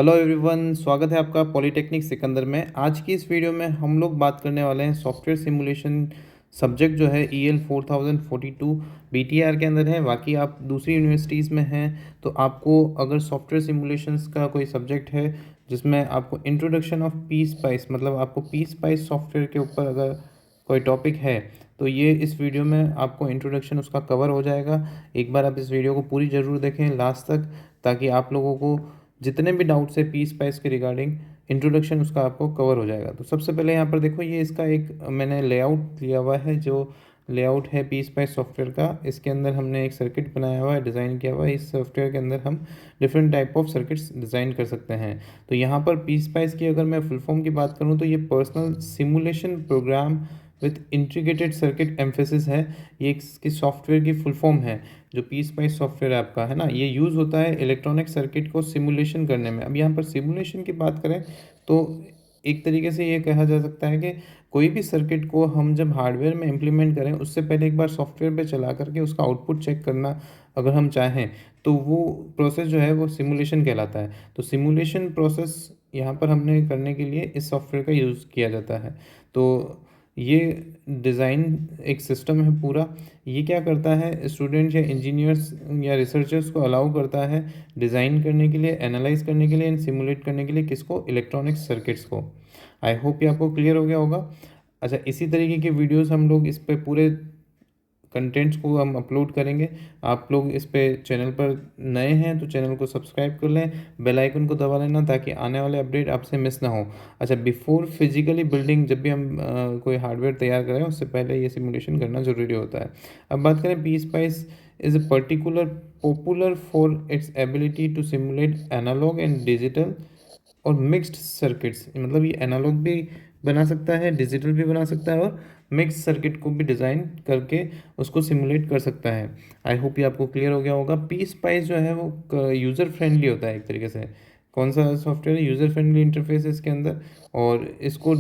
Hello everyone, स्वागत है आपका पॉलीटेक्निक सिकंदर में। आज की इस वीडियो में हम लोग बात करने वाले हैं सॉफ्टवेयर सिमुलेशन सब्जेक्ट जो है EL 4042 BTR के अंदर है। बाकी आप दूसरी यूनिवर्सिटीज़ में हैं तो आपको अगर सॉफ्टवेयर सिमुलेशंस का कोई सब्जेक्ट है जिसमें आपको इंट्रोडक्शन ऑफ पी स्पाइस मतलब आपको पी स्पाइस सॉफ्टवेयर के ऊपर अगर कोई टॉपिक है तो ये इस वीडियो में आपको इंट्रोडक्शन उसका कवर हो जाएगा। एक बार आप इस वीडियो को पूरी ज़रूर देखें लास्ट तक, ताकि आप लोगों को जितने भी डाउट्स है पी स्पाइस के रिगार्डिंग इंट्रोडक्शन उसका आपको कवर हो जाएगा। तो सबसे पहले यहाँ पर देखो, ये इसका एक मैंने लेआउट लिया हुआ है। जो लेआउट है पी स्पाइस सॉफ्टवेयर का, इसके अंदर हमने एक सर्किट बनाया हुआ है, डिज़ाइन किया हुआ है। इस सॉफ्टवेयर के अंदर हम different type of circuits design कर सकते हैं। तो यहाँ पर पी स्पाइस की अगर मैं फुल फॉर्म की बात करूँ तो ये personal simulation program with integrated circuit emphasis है। ये इसकी सॉफ्टवेयर की फुल फॉर्म है। जो पी स्पाइस सॉफ्टवेयर आपका है ना, ये यूज़ होता है इलेक्ट्रॉनिक सर्किट को सिमुलेशन करने में। अब यहाँ पर सिमुलेशन की बात करें तो एक तरीके से ये कहा जा सकता है कि कोई भी सर्किट को हम जब हार्डवेयर में इम्प्लीमेंट करें उससे पहले एक बार सॉफ्टवेयर पे चला करके उसका आउटपुट चेक करना अगर हम चाहें तो वो प्रोसेस जो है वो सिमुलेशन कहलाता है। तो सिमुलेशन प्रोसेस यहाँ पर हमने करने के लिए इस सॉफ्टवेयर का यूज़ किया जाता है। तो ये डिज़ाइन एक सिस्टम है पूरा। ये क्या करता है, स्टूडेंट्स या इंजीनियर्स या रिसर्चर्स को अलाउ करता है डिज़ाइन करने के लिए, एनालाइज करने के लिए एंड सिमुलेट करने के लिए किसको, इलेक्ट्रॉनिक सर्किट्स को। आई होप ये आपको क्लियर हो गया होगा। अच्छा, इसी तरीके के वीडियोस हम लोग इस पे पूरे कंटेंट्स को हम अपलोड करेंगे। आप लोग इस पे चैनल पर नए हैं तो चैनल को सब्सक्राइब कर लें, बेल आइकन को दबा लेना ताकि आने वाले अपडेट आपसे मिस ना हो। अच्छा, बिफोर फिजिकली बिल्डिंग, जब भी हम कोई हार्डवेयर तैयार करें उससे पहले ये सिमुलेशन करना ज़रूरी होता है। अब बात करें, PSpice is a particular popular for its ability to simulate analog and digital और मिक्स्ड सर्किट्स। मतलब ये एनालॉग भी बना सकता है, डिजिटल भी बना सकता है और मिक्स सर्किट को भी डिज़ाइन करके उसको सिमुलेट कर सकता है। आई होप ये आपको क्लियर हो गया होगा। पी स्पाइस जो है वो यूज़र फ्रेंडली होता है एक तरीके से। कौन सा सॉफ्टवेयर है, यूज़र फ्रेंडली इंटरफेस है इसके अंदर। और इसको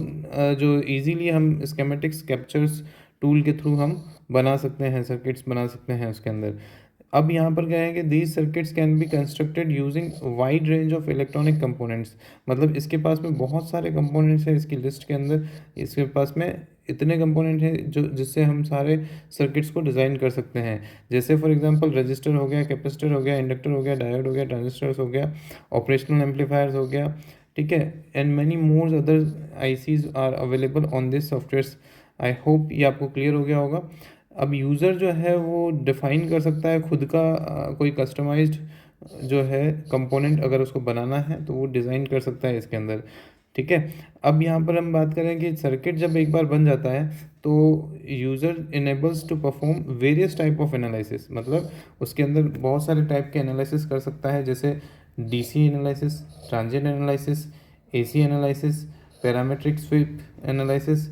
जो इजीली हम स्केमेटिक्स कैप्चर्स टूल के थ्रू हम बना सकते हैं, सर्किट्स बना सकते हैं उसके अंदर। अब यहाँ पर क्या है कि these circuits can be constructed using wide range of electronic components. मतलब इसके पास में बहुत सारे कंपोनेंट्स हैं इसकी लिस्ट के अंदर। इसके पास में इतने कंपोनेंट हैं जो जिससे हम सारे सर्किट्स को डिज़ाइन कर सकते हैं। जैसे फॉर एग्जांपल रजिस्टर हो गया, कैपेसिटर हो गया, इंडक्टर हो गया, डायोड हो गया, ट्रांजिस्टर्स हो गया, ऑपरेशनल एम्पलीफायर्स हो गया, ठीक है, and many more other ICs are available on this software. I hope ये आपको क्लियर हो गया होगा। अब यूज़र जो है वो डिफ़ाइन कर सकता है खुद का कोई कस्टमाइज्ड जो है कंपोनेंट, अगर उसको बनाना है तो वो डिज़ाइन कर सकता है इसके अंदर, ठीक है। अब यहाँ पर हम बात करें कि सर्किट जब एक बार बन जाता है तो user enables to perform various type of analysis. मतलब उसके अंदर बहुत सारे टाइप के एनालिसिस कर सकता है, जैसे DC analysis, transient analysis, AC analysis, parametric sweep analysis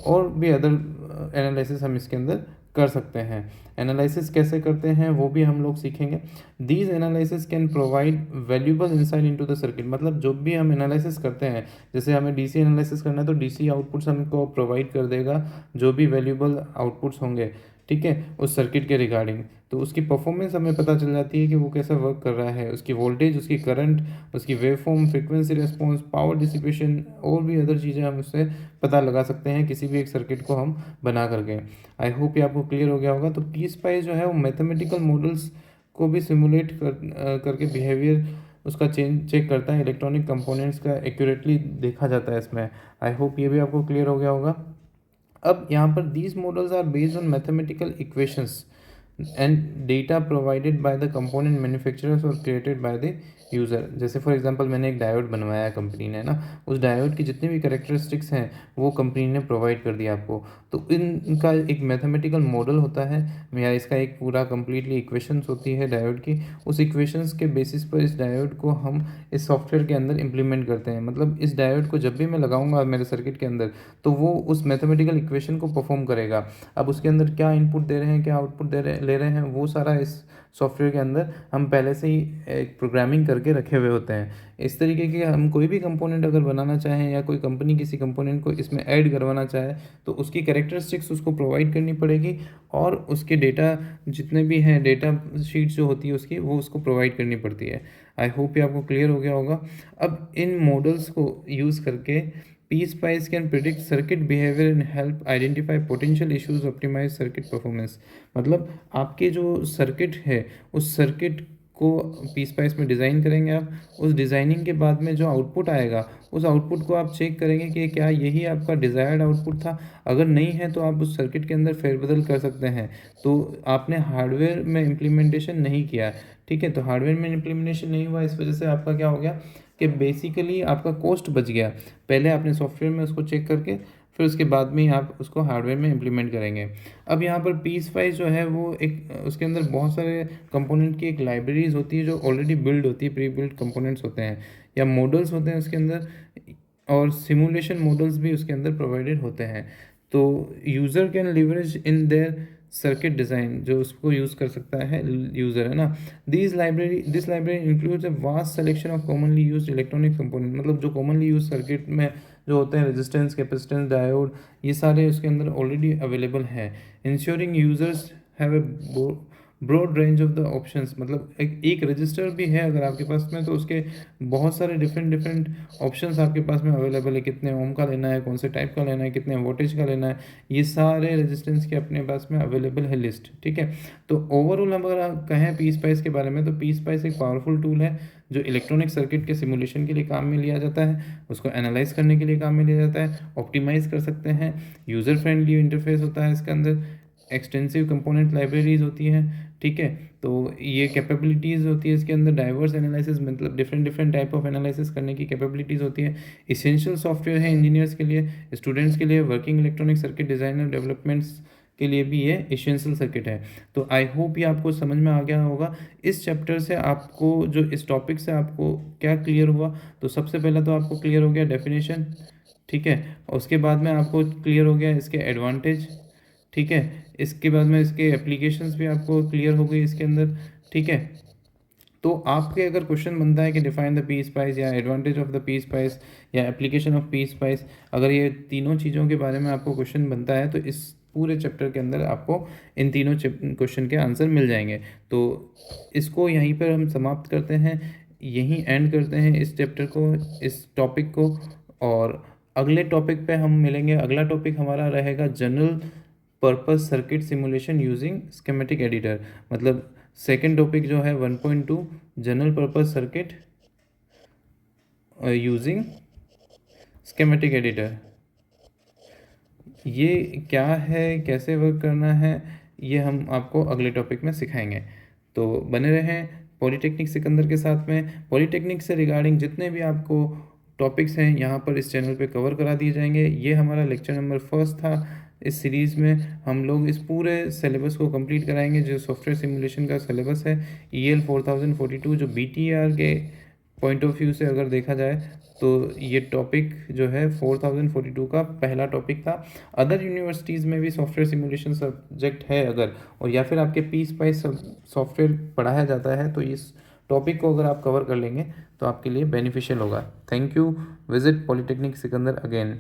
और भी अदर एनालिसिस हम इसके अंदर कर सकते हैं। एनालिसिस कैसे करते हैं वो भी हम लोग सीखेंगे। These analysis can provide valuable insight into the circuit. मतलब जो भी हम एनालिसिस करते हैं, जैसे हमें डीसी एनालिसिस करना है तो डीसी आउटपुट्स हमको प्रोवाइड कर देगा, जो भी वैल्यूबल आउटपुट्स होंगे, ठीक है, उस सर्किट के रिगार्डिंग। तो उसकी परफॉर्मेंस हमें पता चल जाती है कि वो कैसा वर्क कर रहा है, उसकी वोल्टेज, उसकी करंट, उसकी waveform, frequency response, power dissipation और भी अदर चीज़ें हम उससे पता लगा सकते हैं किसी भी एक सर्किट को हम बना करके। आई होप ये आपको क्लियर हो गया होगा। तो पी स्पाइस जो है वो मैथमेटिकल मॉडल्स को भी सिमुलेट करके बिहेवियर उसका चेक करता है। इलेक्ट्रॉनिक कंपोनेंट्स का एक्यूरेटली देखा जाता है इसमें। आई होप ये भी आपको क्लियर हो गया होगा। अब यहाँ पर these models are based on mathematical equations and data provided by the component manufacturers और क्रिएटेड बाय द यूज़र। जैसे फॉर एग्जांपल मैंने एक डायोड बनवाया है कंपनी ने ना, उस डायोड की जितनी भी करेक्टरिस्टिक्स हैं वो कंपनी ने प्रोवाइड कर दिया आपको। तो इनका एक मैथमेटिकल मॉडल होता है या इसका एक पूरा कंप्लीटली इक्वेशंस होती है डायोड की। उस इक्वेशंस के बेसिस पर इस डायोड को हम इस सॉफ्टवेयर के अंदर इम्प्लीमेंट करते हैं। मतलब इस डायोड को जब भी मैं लगाऊंगा मेरे सर्किट के अंदर तो वो उस मैथमेटिकल इक्वेशन को परफॉर्म करेगा। अब उसके अंदर क्या इनपुट दे रहे हैं, क्या आउटपुट ले रहे हैं, वो सारा इस सॉफ्टवेयर के अंदर हम पहले से ही एक प्रोग्रामिंग करके रखे हुए होते हैं। इस तरीके के हम कोई भी कंपोनेंट अगर बनाना चाहें या कोई कंपनी किसी कंपोनेंट को इसमें ऐड करवाना चाहे तो उसकी कैरेक्टरिस्टिक्स उसको प्रोवाइड करनी पड़ेगी और उसके डेटा जितने भी हैं, डेटा शीट्स जो होती है उसकी, वो उसको प्रोवाइड करनी पड़ती है। आई होप ये आपको क्लियर हो गया होगा। अब इन मॉडल्स को यूज़ करके PSpice can predict circuit behaviour and help identify potential issues, optimise circuit performance. मतलब आपके जो सर्किट है उस सर्किट को PSpice में डिज़ाइन करेंगे आप। उस डिज़ाइनिंग के बाद में जो आउटपुट आएगा उस आउटपुट को आप चेक करेंगे कि क्या यही आपका डिज़ायर्ड आउटपुट था। अगर नहीं है तो आप उस सर्किट के अंदर फेरबदल कर सकते हैं। तो आपने हार्डवेयर में इम्प्लीमेंटेशन नहीं किया, ठीक है। तो हार्डवेयर में इम्प्लीमेंटेशन नहीं हुआ, इस वजह से आपका क्या हो गया कि बेसिकली आपका कॉस्ट बच गया। पहले आपने सॉफ्टवेयर में उसको चेक करके फिर उसके बाद में ही आप उसको हार्डवेयर में इम्प्लीमेंट करेंगे। अब यहाँ पर PSpice जो है वो एक उसके अंदर बहुत सारे कंपोनेंट की एक लाइब्रेरीज होती है जो ऑलरेडी बिल्ड होती है, प्री बिल्ड कंपोनेंट्स होते हैं या मॉडल्स होते हैं उसके अंदर, और सिमुलेशन मॉडल्स भी उसके अंदर प्रोवाइडेड होते हैं। तो user can leverage in their circuit design, जो उसको यूज़ कर सकता है यूज़र, है ना। This library includes a vast selection of commonly used electronic component. मतलब जो कॉमनली यूज सर्किट में जो होते हैं रेजिस्टेंस, कैपेसिटेंस, डायोड, ये सारे उसके अंदर ऑलरेडी अवेलेबल हैं। Ensuring users have a broad range of the options. मतलब एक रजिस्टर भी है अगर आपके पास में तो उसके बहुत सारे डिफरेंट ऑप्शंस आपके पास में अवेलेबल है। कितने ओम का लेना है, कौन से टाइप का लेना है, कितने वोल्टेज का लेना है, ये सारे रेजिस्टेंस के अपने पास में अवेलेबल है लिस्ट, ठीक है। तो ओवरऑल अगर आप कहें PSpice के बारे में तो PSpice एक पावरफुल टूल है जो इलेक्ट्रॉनिक सर्किट के सिमुलेशन के लिए काम में लिया जाता है, उसको एनालाइज करने के लिए काम में लिया जाता है, ऑप्टिमाइज कर सकते हैं। यूज़र फ्रेंडली इंटरफेस होता है इसके अंदर, एक्सटेंसिव कंपोनेंट लाइब्रेरीज होती हैं, ठीक है। तो ये कैपेबिलिटीज़ होती है इसके अंदर, डाइवर्स एनालिसिस, मतलब डिफरेंट टाइप ऑफ एनालिसिस करने की कैपेबिलिटीज़ होती है। इसेंशियल सॉफ्टवेयर है इंजीनियर्स के लिए, स्टूडेंट्स के लिए, working electronic circuit designer developments के लिए भी ये इसेंशियल सर्किट है। तो आई होप ये आपको समझ में आ गया होगा। इस चैप्टर से आपको जो इस टॉपिक से आपको क्या क्लियर हुआ, तो सबसे पहले तो आपको क्लियर हो गया डेफिनेशन, ठीक है। और उसके बाद में आपको क्लियर हो गया इसके एडवांटेज, ठीक है। इसके बाद में इसके एप्लीकेशंस भी आपको क्लियर हो गई इसके अंदर, ठीक है। तो आपके अगर क्वेश्चन बनता है कि डिफाइन द PSpice या एडवांटेज ऑफ द PSpice या एप्लीकेशन ऑफ PSpice, अगर ये तीनों चीज़ों के बारे में आपको क्वेश्चन बनता है तो इस पूरे चैप्टर के अंदर आपको इन तीनों क्वेश्चन के आंसर मिल जाएंगे। तो इसको यहीं पर हम समाप्त करते हैं, यहीं एंड करते हैं इस चैप्टर को, इस टॉपिक को। और अगले टॉपिक पे हम मिलेंगे। अगला टॉपिक हमारा रहेगा general purpose circuit simulation using schematic editor. मतलब सेकेंड टॉपिक जो है 1.2 general purpose circuit using schematic editor. ये क्या है, कैसे वर्क करना है, ये हम आपको अगले टॉपिक में सिखाएंगे। तो बने रहें पॉलीटेक्निक सिकंदर के साथ में। पॉलीटेक्निक से रिगार्डिंग जितने भी आपको टॉपिक्स हैं यहाँ पर इस चैनल पे कवर करा दिए जाएंगे। ये हमारा लेक्चर नंबर 1 था। इस सीरीज़ में हम लोग इस पूरे सिलेबस को कंप्लीट कराएंगे जो सॉफ्टवेयर सिमुलेशन का सिलेबस है, EL 4042, जो BTR के पॉइंट ऑफ व्यू से अगर देखा जाए तो ये टॉपिक जो है 4042 का पहला टॉपिक था। अदर यूनिवर्सिटीज़ में भी सॉफ्टवेयर सिमुलेशन सब्जेक्ट है अगर, और या फिर आपके PSpice सॉफ्टवेयर पढ़ाया जाता है, तो इस टॉपिक को अगर आप कवर कर लेंगे तो आपके लिए बेनिफिशियल होगा। Thank you. Visit polytechnic Sikandar again.